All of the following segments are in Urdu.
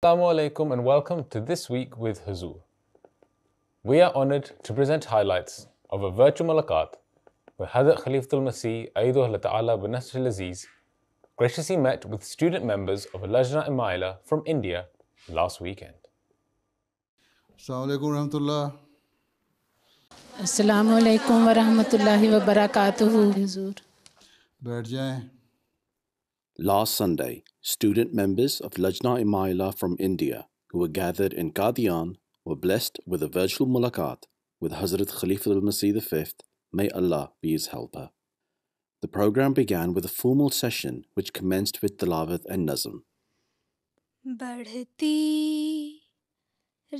Assalamu alaikum and welcome to This Week with Huzoor. We are honoured to present highlights of a virtual mulaqat where Hazrat Khalifatul Masih Ayyadullah Ta'ala bin Nasr al-Aziz graciously met with student members of Lajna Imaila from India last weekend. السلام علیکم ورحمۃ اللہ. السلام علیکم ورحمۃ اللہ وبرکاتہ. حضور بیٹھ جائیں. Last Sunday, student members of Lajna Imaila from India who were gathered in Qadian were blessed with a virtual mulaqat with Hazrat Khalifatul Masih V, may Allah be his helper. The program began with a formal session which commenced with tilawat and nazm. بڑھتی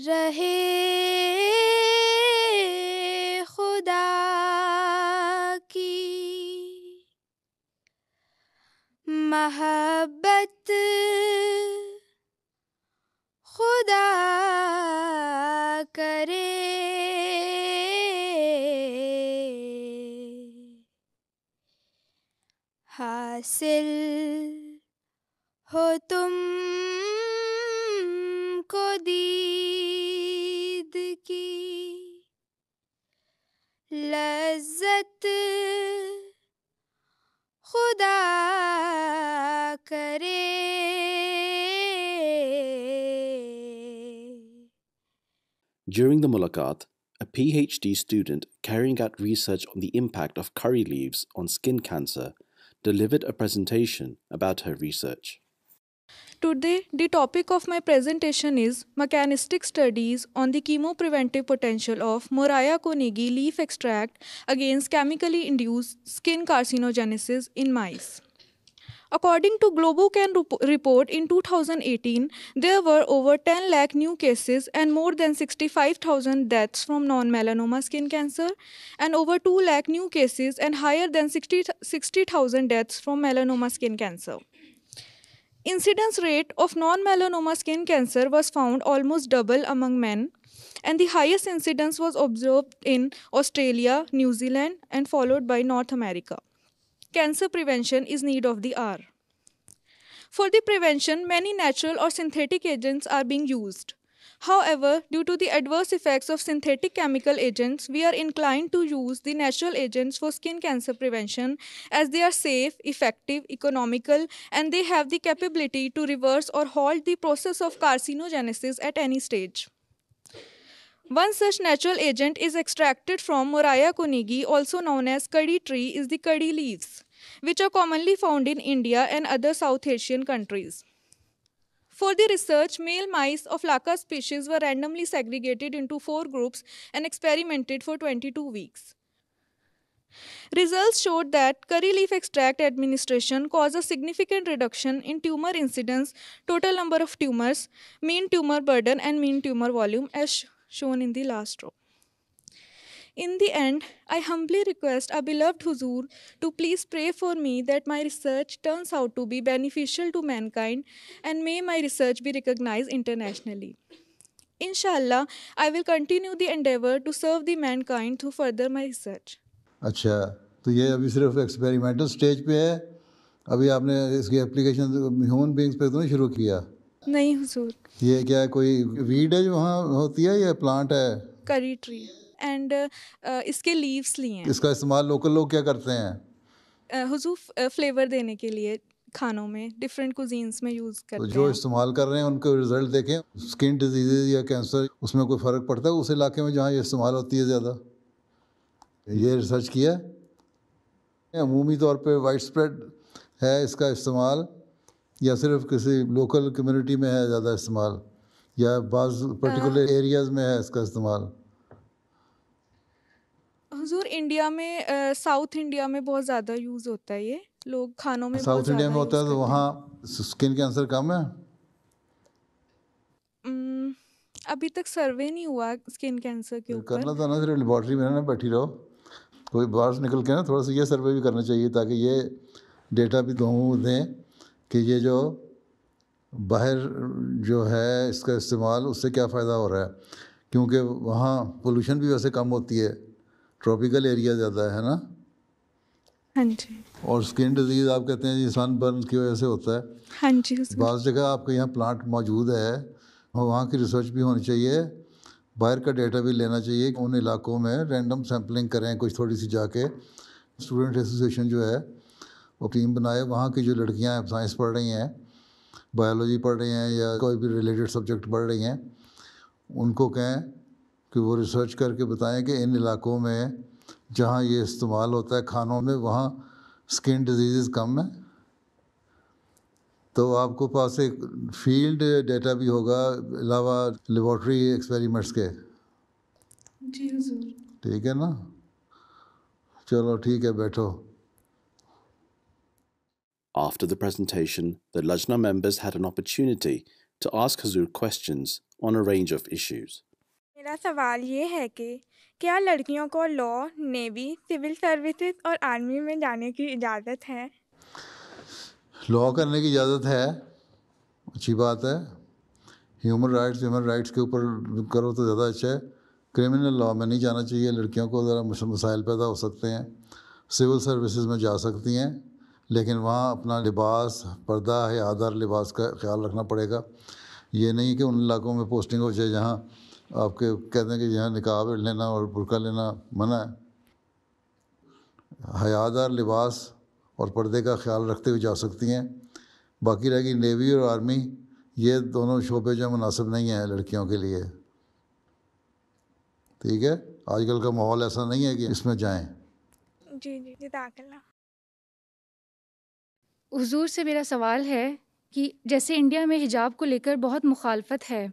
رہے خدا کی محبت، خدا کرے حاصل ہو تم کو دید کی لذت، خدا کرے. During the mulaqat, a PhD student carrying out research on the impact of curry leaves on skin cancer delivered a presentation about her research. Today, the topic of my presentation is mechanistic studies on the chemopreventive potential of Moraya konegi leaf extract against chemically induced skin carcinogenesis in mice. According to Globocan report in 2018, there were over 10 lakh new cases and more than 65,000 deaths from non-melanoma skin cancer, and over 2 lakh new cases and higher than 60,000 deaths from melanoma skin cancer. Incidence rate of non-melanoma skin cancer was found almost double among men, and the highest incidence was observed in Australia, New Zealand, and followed by North America. Cancer prevention is need of the hour. For the prevention, many natural or synthetic agents are being used. However, due to the adverse effects of synthetic chemical agents, we are inclined to use the natural agents for skin cancer prevention as they are safe, effective, economical, and they have the capability to reverse or halt the process of carcinogenesis at any stage. One such natural agent is extracted from Moraya konegi, also known as curry tree, is the curry leaves, which are commonly found in India and other South Asian countries. For the research, male mice of Laka species were randomly segregated into 4 groups and experimented for 22 weeks. Results showed that curry leaf extract administration caused a significant reduction in tumor incidence, total number of tumors, mean tumor burden, and mean tumor volume, as shown in the last row. In the end, I humbly request our beloved Huzoor to please pray for me that my research turns out to be beneficial to mankind, and may my research be recognized internationally. Inshallah, I will continue the endeavor to serve the mankind to further my research. اچھا، تو یہ ابھی صرف ایکسپیریمنٹل سٹیج پہ ہے. ابھی آپ نے اس کی اپلیکیشن ہیومن بینگس پہ تو نہیں شروع کیا؟ نہیں حضور. یہ کیا کوئی ویڈ ہے جو وہاں ہوتی ہے یا پلانٹ ہے؟ کری ٹری، اینڈ اس کے لیوس لیے ہیں. اس کا استعمال لوکل لوگ کیا کرتے ہیں؟ حضور فلیور دینے کے لیے کھانوں میں ڈفرینٹ کوزینس میں یوز کرتے ہیں. جو استعمال کر رہے ہیں ان کے رزلٹ دیکھیں. اسکن ڈیزیزز یا کینسر اس میں کوئی فرق پڑتا ہے اس علاقے میں جہاں یہ استعمال ہوتی ہے زیادہ؟ یہ ریسرچ کیا ہے؟ عمومی طور پہ وائڈ اسپریڈ ہے اس کا استعمال یا صرف کسی لوکل کمیونٹی میں ہے زیادہ استعمال یا بعض پرٹیکولر ایریاز میں ہے اس کا استعمال؟ حضور انڈیا میں ساؤتھ انڈیا میں بہت زیادہ یوز ہوتا ہے، یہ لوگ کھانوں میں ساؤتھ انڈیا میں ہوتا ہے تو وہاں اسکن کینسر کم ہے؟ ابھی تک سروے نہیں ہوا اسکن کینسر کے اوپر. کرنا تھا نا، صرف لیبارٹری میں نا بیٹھی رہو، کوئی باہر نکل کے نا تھوڑا سا یہ سروے بھی کرنا چاہیے تاکہ یہ ڈیٹا بھی لوگوں کو دیں کہ یہ جو باہر جو ہے اس کا استعمال اس سے کیا فائدہ ہو رہا ہے. کیونکہ وہاں پولوشن بھی ویسے کم ہوتی ہے، ٹراپیکل ایریا زیادہ ہے نا. ہاں جی. اور اسکن ڈیزیز آپ کہتے ہیں جی سن برن کی وجہ سے ہوتا ہے. ہاں جی حضور. بعض جگہ آپ کے یہاں پلانٹ موجود ہے، وہاں کی ریسرچ بھی ہونی چاہیے، باہر کا ڈیٹا بھی لینا چاہیے. ان علاقوں میں رینڈم سیمپلنگ کریں کچھ تھوڑی سی جا کے. اسٹوڈنٹ ایسوسیشن جو ہے وہ ٹیم بنائے، وہاں کی جو لڑکیاں سائنس پڑھ رہی ہیں، بایولوجی پڑھ رہی ہیں یا کوئی بھی ریلیٹڈ سبجیکٹ پڑھ رہی ہیں، ان کو کہیں کہ وہ ریسرچ کر کے بتائیں کہ ان علاقوں میں جہاں یہ استعمال ہوتا ہے کھانوں میں وہاں اسکن ڈیزیزز کم ہیں. تو آپ کو پاس ایک فیلڈ ڈیٹا بھی ہوگا علاوہ لیبارٹری ایکسپیریمنٹس کے. جی حضور. ٹھیک ہے نا؟ چلو ٹھیک ہے، بیٹھو. After the presentation, the Lajna members had an opportunity to ask Hazur questions on a range of issues. میرا سوال یہ ہے کہ کیا لڑکیوں کو لا، نیوی، سول سروسز اور آرمی میں جانے کی اجازت ہے؟ لا کرنے کی اجازت ہے، اچھی بات ہے. ہیومن رائٹس کے اوپر کرو تو زیادہ اچھا ہے. کرمنل لا میں نہیں جانا چاہیے، لڑکیوں کو ذرا مسائل پیدا ہو سکتے ہیں. سول سروسز میں جا سکتی ہیں، لیکن وہاں اپنا لباس، پردہ، حیادار لباس کا خیال رکھنا پڑے گا. یہ نہیں کہ ان علاقوں میں پوسٹنگ ہو جائے جہاں آپ کے کہتے ہیں کہ یہاں نقاب لینا اور برقع لینا منع ہے. حیادار لباس اور پردے کا خیال رکھتے ہوئے جا سکتی ہیں. باقی رہ گئی نیوی اور آرمی، یہ دونوں شعبے جو مناسب نہیں ہیں لڑکیوں کے لیے. ٹھیک ہے، آج کل کا ماحول ایسا نہیں ہے کہ اس میں جائیں. جی جی، جزاک اللہ. حضور سے میرا سوال ہے کہ جیسے انڈیا میں حجاب کو لے کر بہت مخالفت ہے،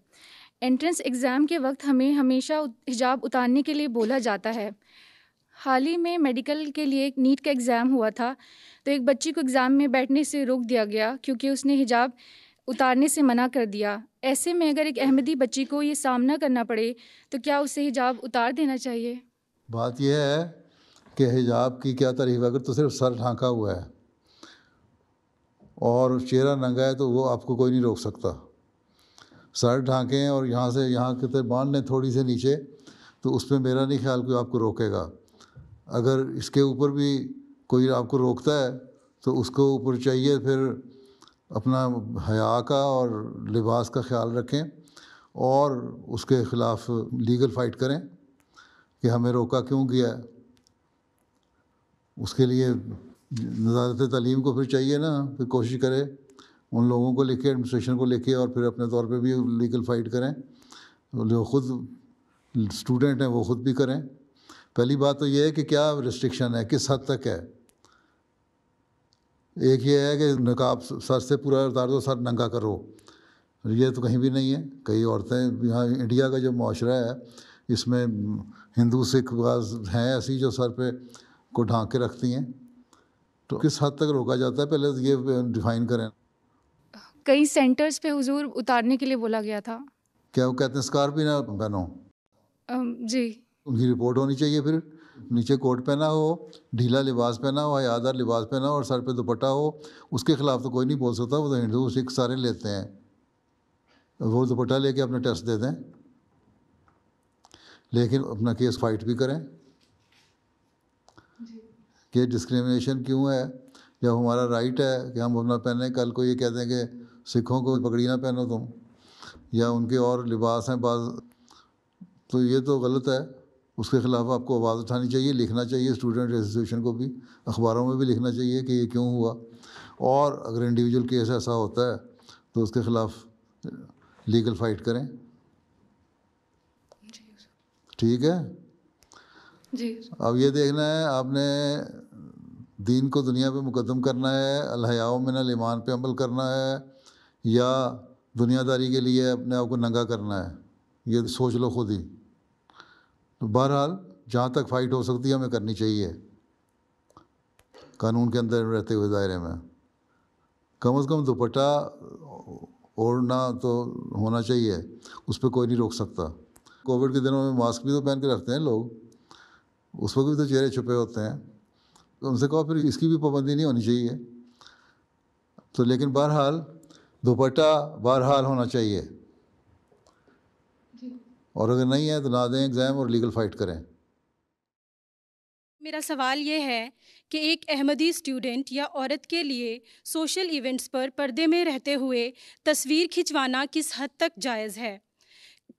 انٹرنس ایگزام کے وقت ہمیں ہمیشہ حجاب اتارنے کے لیے بولا جاتا ہے. حال ہی میں میڈیکل کے لیے ایک نیٹ کا ایگزام ہوا تھا، تو ایک بچی کو ایگزام میں بیٹھنے سے روک دیا گیا کیونکہ اس نے حجاب اتارنے سے منع کر دیا. ایسے میں اگر ایک احمدی بچی کو یہ سامنا کرنا پڑے تو کیا اسے حجاب اتار دینا چاہیے؟ بات یہ ہے کہ حجاب کی کیا تعریف ہے. اگر تو صرف سر ڈھانکا ہوا ہے اور چہرہ ننگا ہے تو وہ آپ کو کوئی نہیں روک سکتا. سر ڈھانکیں اور یہاں سے یہاں کے باندھ لیں تھوڑی سے نیچے، تو اس پہ میرا نہیں خیال کوئی آپ کو روکے گا. اگر اس کے اوپر بھی کوئی آپ کو روکتا ہے تو اس کو اوپر چاہیے پھر اپنا حیا کا اور لباس کا خیال رکھیں اور اس کے خلاف لیگل فائٹ کریں کہ ہمیں روکا کیوں گیا ہے. اس کے لیے وزارت تعلیم کو پھر چاہیے نا، پھر کوشش کرے ان لوگوں کو لکھے، ایڈمنسٹریشن کو لکھے اور پھر اپنے طور پہ بھی لیگل فائٹ کریں. جو خود اسٹوڈنٹ ہیں وہ خود بھی کریں. پہلی بات تو یہ ہے کہ کیا ریسٹرکشن ہے، کس حد تک ہے. ایک یہ ہے کہ نقاب سر سے پورا اتار دو، سر ننگا کرو، یہ تو کہیں بھی نہیں ہے. کئی عورتیں یہاں انڈیا کا جو معاشرہ ہے اس میں ہندو سکھ بعض ہیں ایسی جو سر پہ کو ڈھانک کے رکھتی ہیں. تو کس حد تک روکا جاتا ہے پہلے یہ ڈیفائن کریں. کئی سینٹرز پہ حضور اتارنے کے لیے بولا گیا تھا. کیا وہ کہتے ہیں اسکارف بھی نہ پہنو؟ جی. ان کی رپورٹ ہونی چاہیے. پھر نیچے کوٹ پہنا ہو، ڈھیلا لباس پہنا ہو، حیادار لباس پہنا ہو اور سر پہ دوپٹہ ہو، اس کے خلاف تو کوئی نہیں بول سکتا. وہ تو ہندو سکھ سارے لیتے ہیں. وہ دوپٹہ لے کے اپنا ٹیسٹ دے دیں، لیکن اپنا کیس فائٹ بھی کریں کہ ڈسکریمنیشن کیوں ہے. جب ہمارا رائٹ ہے کہ ہم اپنا پہنیں، کل کو یہ کہتے ہیں کہ سکھوں کو پگڑی نہ پہنو تم، یا ان کے اور لباس ہیں بعض، تو یہ تو غلط ہے. اس کے خلاف آپ کو آواز اٹھانی چاہیے، لکھنا چاہیے. اسٹوڈنٹ ایسوسیشن کو بھی اخباروں میں بھی لکھنا چاہیے کہ یہ کیوں ہوا. اور اگر انڈیویجول کیس ایسا ہوتا ہے تو اس کے خلاف لیگل فائٹ کریں. ٹھیک ہے جی. اب یہ دیکھنا ہے آپ نے دین کو دنیا پہ مقدم کرنا ہے، الحیاء من الایمان پہ عمل کرنا ہے، یا دنیا داری کے لیے اپنے آپ کو ننگا کرنا ہے. یہ سوچ لو خود ہی. تو بہرحال جہاں تک فائٹ ہو سکتی ہے ہمیں کرنی چاہیے قانون کے اندر رہتے ہوئے دائرے میں. کم از کم دوپٹہ اوڑھنا تو ہونا چاہیے، اس پہ کوئی نہیں روک سکتا. کووڈ کے دنوں میں ماسک بھی تو پہن کے رکھتے ہیں لوگ، اس وقت بھی تو چہرے چھپے ہوتے ہیں. ان سے کہو پھر اس کی بھی پابندی نہیں ہونی چاہیے. تو لیکن بہرحال دوپٹہ بہرحال ہونا چاہیے، اور اگر نہیں ہے تو نہ دیں ایگزام اور لیگل فائٹ کریں. میرا سوال یہ ہے کہ ایک احمدی اسٹوڈنٹ یا عورت کے لیے سوشل ایونٹس پر پردے میں رہتے ہوئے تصویر کھنچوانا کس حد تک جائز ہے؟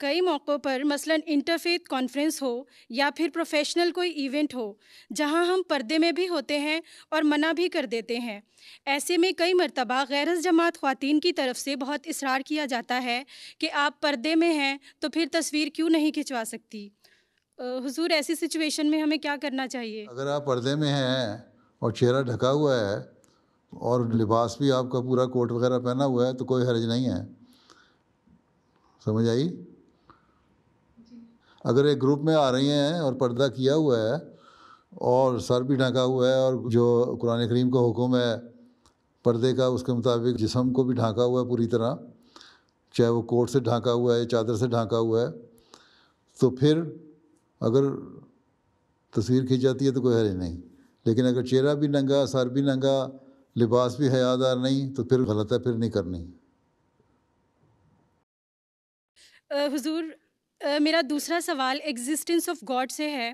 کئی موقعوں پر مثلاً انٹرفیتھ کانفرنس ہو یا پھر پروفیشنل کوئی ایونٹ ہو جہاں ہم پردے میں بھی ہوتے ہیں اور منع بھی کر دیتے ہیں، ایسے میں کئی مرتبہ غیر جماعت خواتین کی طرف سے بہت اصرار کیا جاتا ہے کہ آپ پردے میں ہیں تو پھر تصویر کیوں نہیں کھنچوا سکتی؟ حضور، ایسی سچویشن میں ہمیں کیا کرنا چاہیے؟ اگر آپ پردے میں ہیں اور چہرہ ڈھکا ہوا ہے اور لباس بھی آپ کا پورا کوٹ وغیرہ پہنا ہوا ہے تو کوئی حرج نہیں ہے. سمجھ آئی؟ اگر ایک گروپ میں آ رہی ہیں اور پردہ کیا ہوا ہے اور سر بھی ڈھکا ہوا ہے اور جو قرآن کریم کا حکم ہے پردے کا اس کے مطابق جسم کو بھی ڈھانکا ہوا ہے پوری طرح، چاہے وہ کوٹ سے ڈھانکا ہوا ہے چادر سے ڈھانکا ہوا ہے، تو پھر اگر تصویر کھینچ جاتی ہے تو کوئی حرج نہیں. لیکن اگر چہرہ بھی ننگا، سر بھی ننگا، لباس بھی حیادار نہیں تو پھر غلط ہے، پھر نہیں کرنی. حضور، میرا دوسرا سوال ایگزسٹنس آف گاڈ سے ہے.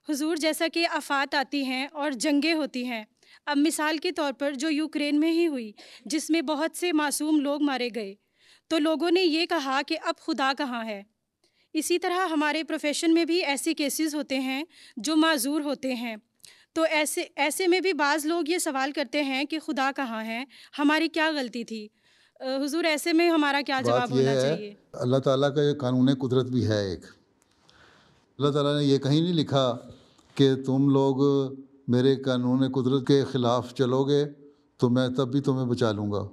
حضور، جیسا کہ آفات آتی ہیں اور جنگیں ہوتی ہیں، اب مثال کے طور پر جو یوکرین میں ہی ہوئی جس میں بہت سے معصوم لوگ مارے گئے، تو لوگوں نے یہ کہا کہ اب خدا کہاں ہے؟ اسی طرح ہمارے پروفیشن میں بھی ایسے کیسز ہوتے ہیں جو معذور ہوتے ہیں، تو ایسے میں بھی بعض لوگ یہ سوال کرتے ہیں کہ خدا کہاں ہے، ہماری کیا غلطی تھی؟ حضور، ایسے میں ہمارا کیا جواب ہونا چاہیے؟ اللہ تعالیٰ کا یہ قانون قدرت بھی ہے ایک. اللہ تعالیٰ نے یہ کہیں نہیں لکھا کہ تم لوگ میرے قانون قدرت کے خلاف چلو گے تو میں تب بھی تمہیں بچا لوں گا.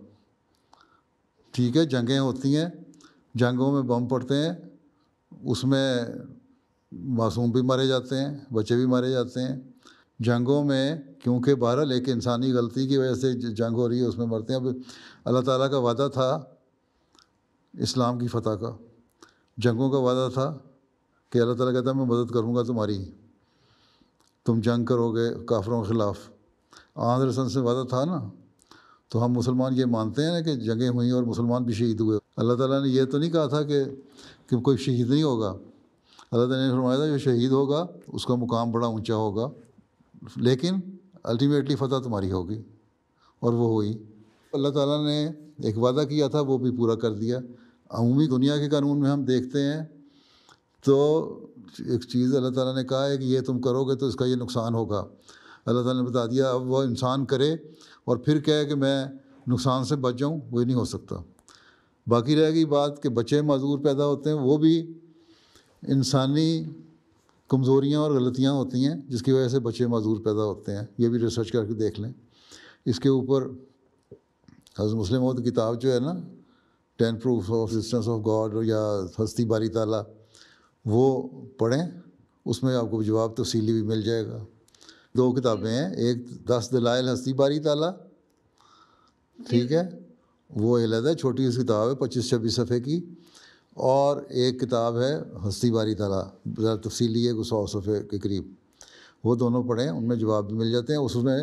ٹھیک ہے، جنگیں ہوتی ہیں، جنگوں میں بم پڑتے ہیں، اس میں معصوم بھی مارے جاتے ہیں، بچے بھی مارے جاتے ہیں. جنگوں میں کیونکہ بہرحال ایک انسانی غلطی کی وجہ سے جنگ ہو رہی ہے، اس میں مرتے ہیں. اب اللہ تعالیٰ کا وعدہ تھا اسلام کی فتح کا، جنگوں کا وعدہ تھا کہ اللہ تعالیٰ کہتا ہے میں مدد کروں گا تمہاری، تم جنگ کرو گے کافروں کے خلاف. آن رسول سے وعدہ تھا نا. تو ہم مسلمان یہ مانتے ہیں نا کہ جنگیں ہوئیں اور مسلمان بھی شہید ہوئے. اللہ تعالیٰ نے یہ تو نہیں کہا تھا کہ کوئی شہید نہیں ہوگا. اللہ تعالیٰ نے فرمایا تھا جو شہید ہوگا اس کا مقام بڑا اونچا ہوگا، لیکن الٹیمیٹلی فتح تمہاری ہوگی، اور وہ ہوئی. اللہ تعالیٰ نے ایک وعدہ کیا تھا وہ بھی پورا کر دیا. عمومی دنیا کے قانون میں ہم دیکھتے ہیں تو ایک چیز اللہ تعالیٰ نے کہا ہے کہ یہ تم کرو گے تو اس کا یہ نقصان ہوگا. اللہ تعالیٰ نے بتا دیا. اب وہ انسان کرے اور پھر کہے کہ میں نقصان سے بچ جاؤں، وہ نہیں ہو سکتا. باقی رہ گئی بات کہ بچے معذور پیدا ہوتے ہیں، وہ بھی انسانی کمزوریاں اور غلطیاں ہوتی ہیں جس کی وجہ سے بچے معذور پیدا ہوتے ہیں. یہ بھی ریسرچ کر کے دیکھ لیں. اس کے اوپر حضرت مسلم موعود کی کتاب جو ہے نا 10 proof of existence of God یا ہستی باری تعالیٰ، وہ پڑھیں، اس میں آپ کو جواب تفصیلی بھی مل جائے گا. 2 کتابیں ہیں، ایک 10 دلائل ہستی باری تعالیٰ، ٹھیک ہے، وہ علیحدہ چھوٹی سی کتاب ہے 25-26 صفحے کی، اور ایک کتاب ہے ہستی باری تعالیٰ، ذرا تفصیلی ہے 100 صفحے کے قریب. وہ دونوں پڑھیں، ان میں جواب بھی مل جاتے ہیں. اس میں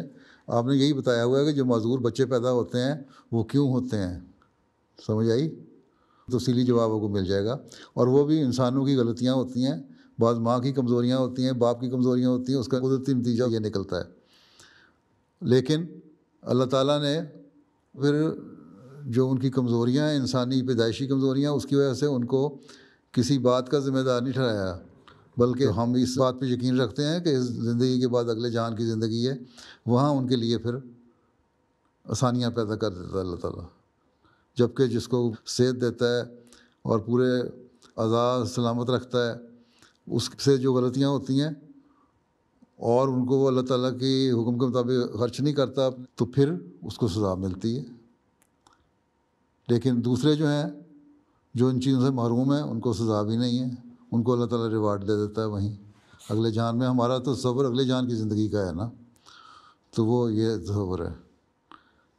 آپ نے یہی بتایا ہوا ہے کہ جو معذور بچے پیدا ہوتے ہیں وہ کیوں ہوتے ہیں. سمجھ آئی؟ تفصیلی جواب آپ کو مل جائے گا. اور وہ بھی انسانوں کی غلطیاں ہوتی ہیں، بعض ماں کی کمزوریاں ہوتی ہیں، باپ کی کمزوریاں ہوتی ہیں، اس کا قدرتی نتیجہ یہ نکلتا ہے. لیکن اللہ تعالیٰ نے پھر جو ان کی کمزوریاں ہیں، انسانی پیدائشی کمزوریاں، اس کی وجہ سے ان کو کسی بات کا ذمہ دار نہیں ٹھہرایا، بلکہ ہم اس بات پہ یقین رکھتے ہیں کہ زندگی کے بعد اگلے جان کی زندگی ہے، وہاں ان کے لیے پھر آسانیاں پیدا کر دیتا ہے اللہ تعالیٰ. جبکہ جس کو صحت دیتا ہے اور پورے اعضاء سلامت رکھتا ہے، اس سے جو غلطیاں ہوتی ہیں اور ان کو وہ اللہ تعالیٰ کی حکم کے مطابق خرچ نہیں کرتا تو پھر اس کو سزا ملتی ہے. لیکن دوسرے جو ہیں جو ان چیزوں سے محروم ہیں ان کو سزا بھی نہیں ہے، ان کو اللہ تعالیٰ ریوارڈ دے دیتا ہے وہیں اگلے جان میں. ہمارا تو تصور اگلے جان کی زندگی کا ہے نا، تو وہ یہ تصور ہے.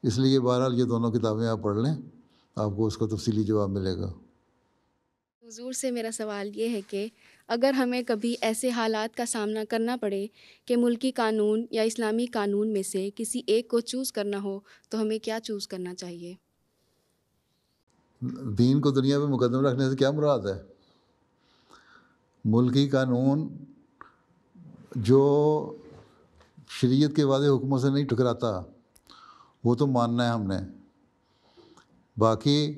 اس لیے بہرحال یہ دونوں کتابیں آپ پڑھ لیں، آپ کو اس کا تفصیلی جواب ملے گا. حضور سے میرا سوال یہ ہے کہ اگر ہمیں کبھی ایسے حالات کا سامنا کرنا پڑے کہ ملکی قانون یا اسلامی قانون میں سے کسی ایک کو چوز کرنا ہو تو ہمیں کیا چوز کرنا چاہیے؟ دین کو دنیا میں مقدم رکھنے سے کیا مراد ہے؟ ملکی قانون جو شریعت کے واضح حکموں سے نہیں ٹکراتا، وہ تو ماننا ہے ہم نے. باقی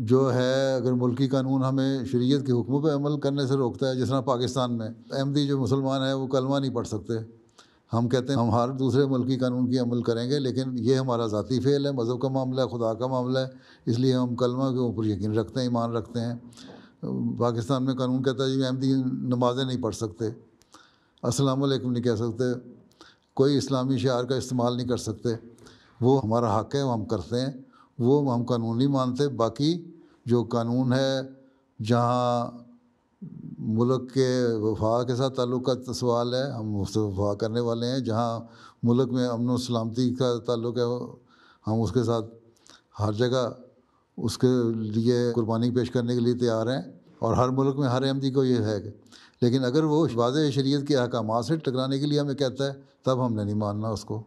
جو ہے اگر ملکی قانون ہمیں شریعت کے حکموں پہ عمل کرنے سے روکتا ہے، جس طرح پاکستان میں احمدی جو مسلمان ہیں وہ کلمہ نہیں پڑھ سکتے، ہم کہتے ہیں ہم ہر دوسرے ملکی قانون کی عمل کریں گے، لیکن یہ ہمارا ذاتی فعل ہے، مذہب کا معاملہ ہے، خدا کا معاملہ ہے، اس لیے ہم کلمہ کے اوپر یقین رکھتے ہیں، ایمان رکھتے ہیں. پاکستان میں قانون کہتا ہے جی احمدی نمازیں نہیں پڑھ سکتے، السلام علیکم نہیں کہہ سکتے، کوئی اسلامی شعار کا استعمال نہیں کر سکتے. وہ ہمارا حق ہے، وہ ہم کرتے ہیں، وہ ہم قانون نہیں مانتے. باقی جو قانون ہے جہاں ملک کے وفا کے ساتھ تعلق کا سوال ہے، ہم اس سے وفا کرنے والے ہیں. جہاں ملک میں امن و سلامتی کا تعلق ہے ہم اس کے ساتھ ہر جگہ اس کے لیے قربانی پیش کرنے کے لیے تیار ہیں، اور ہر ملک میں ہر احمدی کو یہ ہے. لیکن اگر وہ واضح شریعت کے احکامات سے ٹکرانے کے لیے ہمیں کہتا ہے تب ہم نے نہیں ماننا اس کو.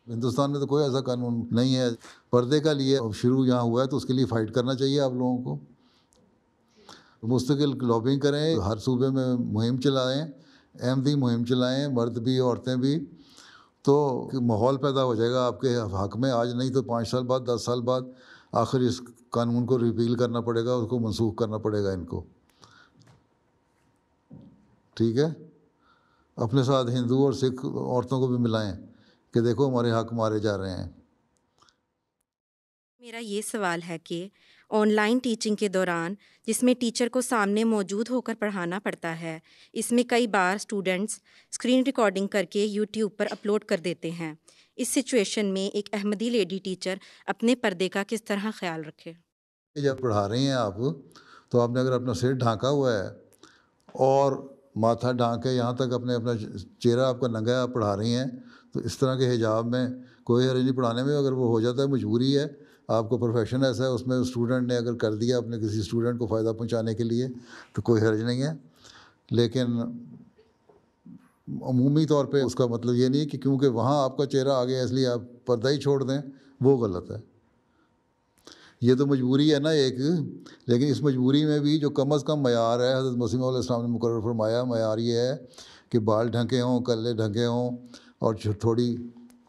ہندوستان میں تو کوئی ایسا قانون نہیں ہے. پردے کا لیے شروع یہاں ہوا ہے تو اس کے لیے فائٹ کرنا چاہیے آپ لوگوں کو. مستقل لابنگ کریں، ہر صوبے میں مہم چلائیں، احمدی مہم چلائیں، مرد بھی عورتیں بھی، تو ماحول پیدا ہو جائے گا آپ کے حق میں. آج نہیں تو 5 سال بعد، 10 سال بعد آخر اس قانون کو ریپیل کرنا پڑے گا، اس کو منسوخ کرنا پڑے گا ان کو. ٹھیک ہے، اپنے ساتھ ہندو اور سکھ عورتوں کو بھی ملائیں کہ دیکھو ہمارے حق مارے جا رہے ہیں. میرا یہ سوال ہے کہ آن لائن ٹیچنگ کے دوران جس میں ٹیچر کو سامنے موجود ہو کر پڑھانا پڑتا ہے، اس میں کئی بار اسٹوڈنٹس اسکرین ریکارڈنگ کر کے یوٹیوب پر اپلوڈ کر دیتے ہیں. اس سچویشن میں ایک احمدی لیڈی ٹیچر اپنے پردے کا کس طرح خیال رکھے؟ جب پڑھا رہی ہیں آپ تو آپ نے اگر اپنا سر ڈھانکا ہوا ہے اور ماتھا ڈھانک کے یہاں تک اپنا چہرہ آپ کا ننگا ہے، آپ پڑھا رہی ہیں، تو اس طرح کے حجاب میں کوئی حرج نہیں پڑھانے میں. اگر وہ ہو جاتا ہے، مجبوری ہے، آپ کو پروفیشن ایسا ہے، اس میں اسٹوڈنٹ نے اگر کر دیا اپنے کسی اسٹوڈنٹ کو فائدہ پہنچانے کے لیے تو کوئی حرج نہیں ہے. لیکن عمومی طور پہ اس کا مطلب یہ نہیں کہ کیونکہ وہاں آپ کا چہرہ آ گیا اس لیے آپ پردہ ہی چھوڑ دیں، وہ غلط ہے. یہ تو مجبوری ہے نا ایک، لیکن اس مجبوری میں بھی جو کم از کم معیار ہے حضرت مسیح علیہ السلام نے مقرر فرمایا، معیار یہ ہے کہ بال ڈھکے ہوں، کلے ڈھکے ہوں، اور تھوڑی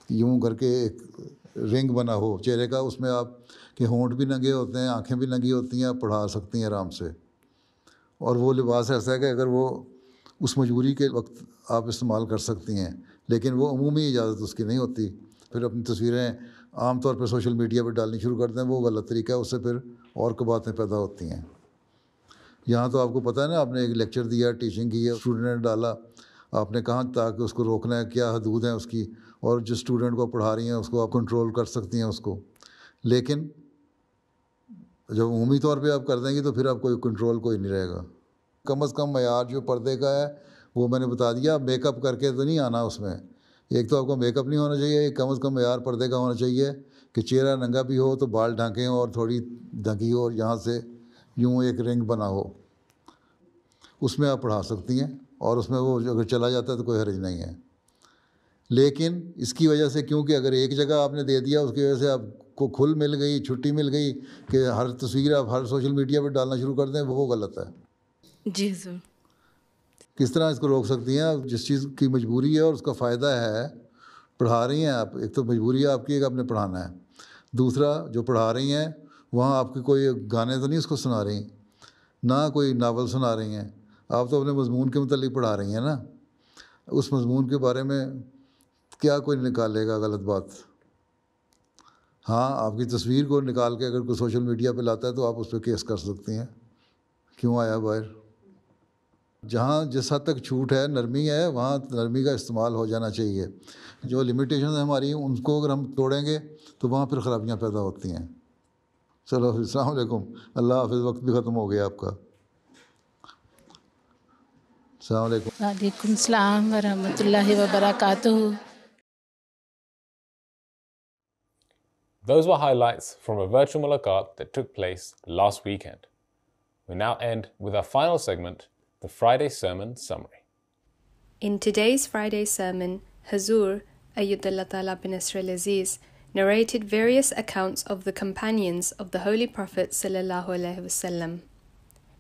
یوں کر کے ایک رنگ بنا ہو چہرے کا، اس میں آپ کے ہونٹ بھی ننگے ہوتے ہیں، آنکھیں بھی ننگی ہوتی ہیں، آپ پڑھا سکتی ہیں آرام سے. اور وہ لباس ایسا ہے کہ اگر وہ اس مجبوری کے وقت آپ استعمال کر سکتی ہیں، لیکن وہ عمومی اجازت اس کی نہیں ہوتی. پھر اپنی تصویریں عام طور پہ سوشل میڈیا پہ ڈالنی شروع کر دیں، وہ غلط طریقہ ہے، اس سے پھر اور باتیں پیدا ہوتی ہیں. یہاں تو آپ کو پتہ ہے نا، آپ نے ایک لیکچر دیا، ٹیچنگ کی ہے، اسٹوڈنٹ نے ڈالا، آپ نے کہاں تاکہ اس کو روکنا ہے، کیا حدود ہیں اس کی، اور جس اسٹوڈنٹ کو پڑھا رہی ہیں اس کو آپ کنٹرول کر سکتی ہیں اس کو. لیکن جب عمومی طور پہ آپ کر دیں گی تو پھر آپ کوئی کنٹرول کوئی نہیں رہے گا. کم از کم معیار جو پردے کا ہے وہ میں نے بتا دیا. میک اپ کر کے تو نہیں آنا اس میں. ایک تو آپ کو میک اپ نہیں ہونا چاہیے، ایک کم از کم معیار پردے کا ہونا چاہیے کہ چہرہ ننگا بھی ہو تو بال ڈھانکیں اور تھوڑی ڈھکی ہو اور یہاں سے یوں ایک رنگ بنا ہو، اس میں آپ پڑھا سکتی ہیں، اور اس میں وہ اگر چلا جاتا ہے تو کوئی حرج نہیں ہے. لیکن اس کی وجہ سے کیونکہ اگر ایک جگہ آپ نے دے دیا اس کی وجہ سے آپ کو کھل مل گئی، چھٹی مل گئی کہ ہر تصویر آپ ہر سوشل میڈیا پہ ڈالنا شروع کر دیں، وہ غلط ہے. جی سر. کس طرح اس کو روک سکتی ہیں آپ؟ جس چیز کی مجبوری ہے اور اس کا فائدہ ہے، پڑھا رہی ہیں آپ، ایک تو مجبوری ہے آپ کی کہ آپ نے پڑھانا ہے، دوسرا جو پڑھا رہی ہیں وہاں آپ کی کوئی گانے تو نہیں اس کو سنا رہی، نہ کوئی ناول سنا رہی ہیں، آپ تو اپنے مضمون کے متعلق پڑھا رہی ہیں نا. اس مضمون کے بارے میں کیا کوئی نکالے گا غلط بات؟ ہاں، آپ کی تصویر کو نکال کے اگر کوئی سوشل میڈیا پہ لاتا ہے تو آپ اس پہ کیس کر سکتی ہیں. کیوں آیا باہر؟ جہاں جس حد تک چھوٹ ہے، نرمی ہے، وہاں نرمی کا استعمال ہو جانا چاہیے. جو لمیٹیشنز ہماری ہیں ان کو اگر ہم توڑیں گے تو وہاں پھر خرابیاں پیدا ہوتی ہیں. چلو، السلام علیکم، اللہ حافظ. وقت بھی ختم ہو گیا آپ کا. السلام علیکم. وعلیکم السلام ورحمۃ اللہ وبرکاتہ. Those were highlights from a virtual mulaqat that took place last weekend. We now end with our final segment, the Friday Sermon Summary. In today's Friday sermon, Hazur, Ayyadullah Ta'ala bin Nasr al-Aziz, narrated various accounts of the companions of the Holy Prophet sallallahu alaihi wasallam.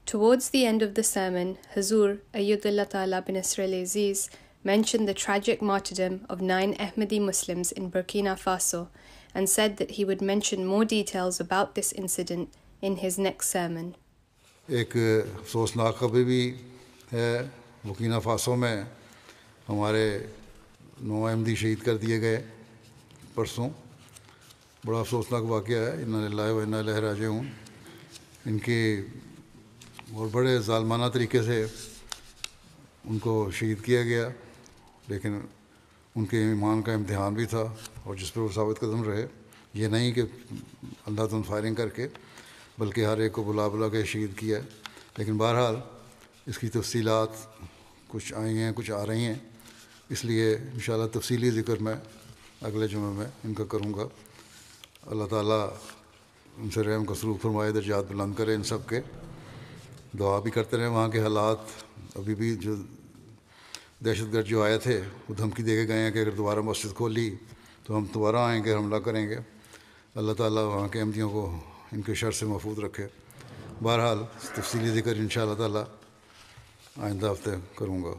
Towards the end of the sermon, Hazur, Ayyadullah Ta'ala bin Nasr al-Aziz, mentioned the tragic martyrdom of 9 Ahmadi Muslims in Burkina Faso and said that he would mention more details about this incident in his next sermon. ایک افسوسناک خبر بھی ہے، برکینا فاسو میں ہمارے 9 احمدی شہید کر دیے گئے پرسوں. بڑا افسوسناک واقعہ ہے. انا للہ و انا الیہ راجعون. ان کے اور بڑے ظالمانہ طریقے سے ان کو شہید کیا گیا، لیکن ان کے ایمان کا امتحان بھی تھا اور جس پر وہ ثابت قدم رہے. یہ نہیں کہ اللہ تن فائرنگ کر کے، بلکہ ہر ایک کو بلا بلا کے شہید کیا. لیکن بہرحال اس کی تفصیلات کچھ آئی ہیں، کچھ آ رہی ہیں، اس لیے انشاءاللہ تفصیلی ذکر میں اگلے جمعے میں ان کا کروں گا. اللہ تعالیٰ ان سے رحم کا سلوک فرمائے، درجات بلند کرے ان سب کے. دعا بھی کرتے رہے. وہاں کے حالات ابھی بھی جو دہشت گرد جو آئے تھے وہ دھمکی دے کے گئے ہیں کہ اگر دوبارہ مسجد کھولی تو ہم دوبارہ آئیں گے، حملہ کریں گے. اللہ تعالیٰ وہاں کے احمدیوں کو ان کے شر سے محفوظ رکھے. بہرحال تفصیلی ذکر انشاءاللہ تعالیٰ آئندہ ہفتے کروں گا.